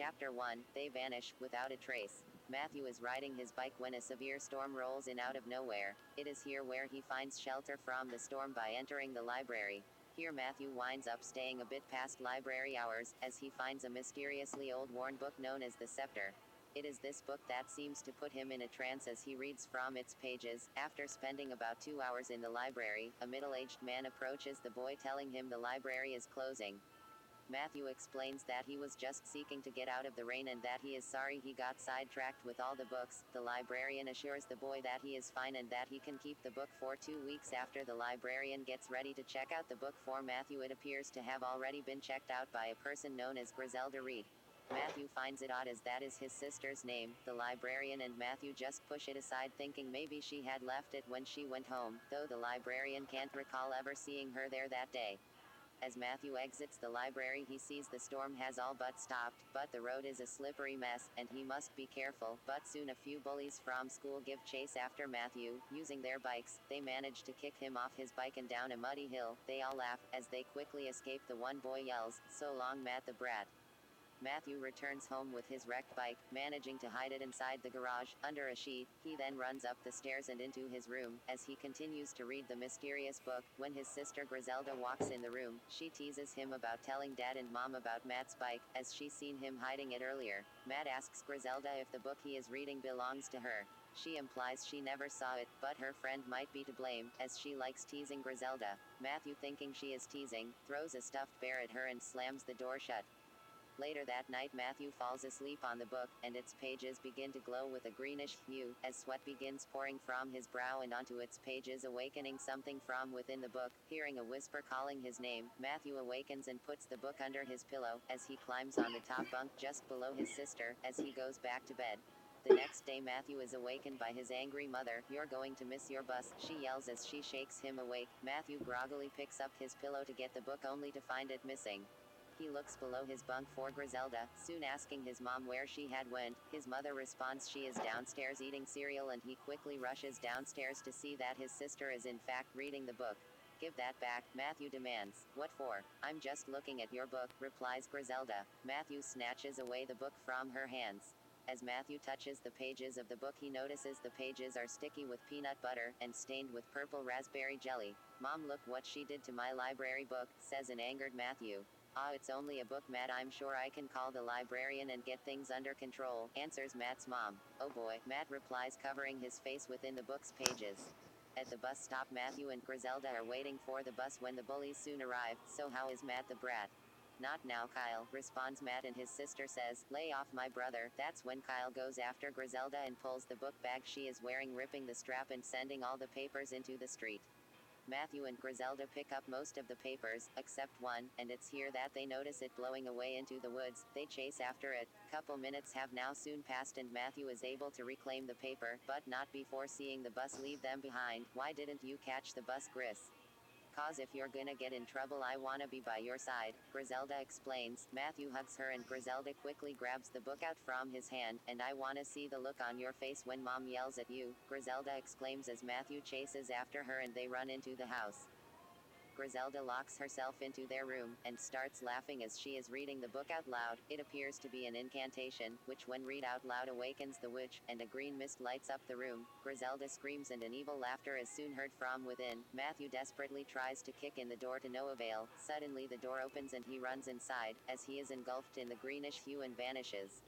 Chapter 1, They Vanish, Without a Trace. Matthew is riding his bike when a severe storm rolls in out of nowhere. It is here where he finds shelter from the storm by entering the library. Here Matthew winds up staying a bit past library hours, as he finds a mysteriously old worn book known as the Scepter. It is this book that seems to put him in a trance as he reads from its pages. After spending about 2 hours in the library, a middle-aged man approaches the boy telling him the library is closing. Matthew explains that he was just seeking to get out of the rain and that he is sorry he got sidetracked with all the books. The librarian assures the boy that he is fine and that he can keep the book for 2 weeks. After the librarian gets ready to check out the book for Matthew, it appears to have already been checked out by a person known as Griselda Reed. Matthew finds it odd as that is his sister's name. The librarian and Matthew just push it aside, thinking maybe she had left it when she went home, though the librarian can't recall ever seeing her there that day. As Matthew exits the library, he sees the storm has all but stopped, but the road is a slippery mess, and he must be careful. But soon a few bullies from school give chase after Matthew. Using their bikes, they manage to kick him off his bike and down a muddy hill. They all laugh. As they quickly escape, the one boy yells, "So long, Matt the brat." Matthew returns home with his wrecked bike, managing to hide it inside the garage, under a sheet. He then runs up the stairs and into his room, as he continues to read the mysterious book. When his sister Griselda walks in the room, she teases him about telling Dad and Mom about Matt's bike, as she's seen him hiding it earlier. Matt asks Griselda if the book he is reading belongs to her. She implies she never saw it, but her friend might be to blame, as she likes teasing Griselda. Matthew, thinking she is teasing, throws a stuffed bear at her and slams the door shut. Later that night, Matthew falls asleep on the book, and its pages begin to glow with a greenish hue, as sweat begins pouring from his brow and onto its pages, awakening something from within the book. Hearing a whisper calling his name, Matthew awakens and puts the book under his pillow, as he climbs on the top bunk just below his sister, as he goes back to bed. The next day, Matthew is awakened by his angry mother. "You're going to miss your bus," she yells as she shakes him awake. Matthew groggily picks up his pillow to get the book, only to find it missing. He looks below his bunk for Griselda, soon asking his mom where she had went. His mother responds she is downstairs eating cereal, and he quickly rushes downstairs to see that his sister is in fact reading the book. "Give that back," Matthew demands. "What for?" "I'm just looking at your book," replies Griselda. Matthew snatches away the book from her hands. As Matthew touches the pages of the book, he notices the pages are sticky with peanut butter, and stained with purple raspberry jelly. "Mom, look what she did to my library book," says an angered Matthew. "Ah, it's only a book, Matt. I'm sure I can call the librarian and get things under control," answers Matt's mom. "Oh boy," Matt replies, covering his face within the book's pages. At the bus stop, Matthew and Griselda are waiting for the bus when the bullies soon arrive. "So how is Matt the brat?" "Not now, Kyle," responds Matt, and his sister says, "Lay off my brother." That's when Kyle goes after Griselda and pulls the book bag she is wearing, ripping the strap and sending all the papers into the street. Matthew and Griselda pick up most of the papers, except one, and it's here that they notice it blowing away into the woods. They chase after it. Couple minutes have now soon passed and Matthew is able to reclaim the paper, but not before seeing the bus leave them behind. "Why didn't you catch the bus, Gris?" "'Cause if you're gonna get in trouble, I wanna be by your side," Griselda explains. Matthew hugs her and Griselda quickly grabs the book out from his hand. "And I wanna see the look on your face when Mom yells at you," Griselda exclaims as Matthew chases after her and they run into the house. Griselda locks herself into their room, and starts laughing as she is reading the book out loud. It appears to be an incantation, which when read out loud awakens the witch, and a green mist lights up the room. Griselda screams and an evil laughter is soon heard from within. Matthew desperately tries to kick in the door to no avail. Suddenly the door opens and he runs inside, as he is engulfed in the greenish hue and vanishes.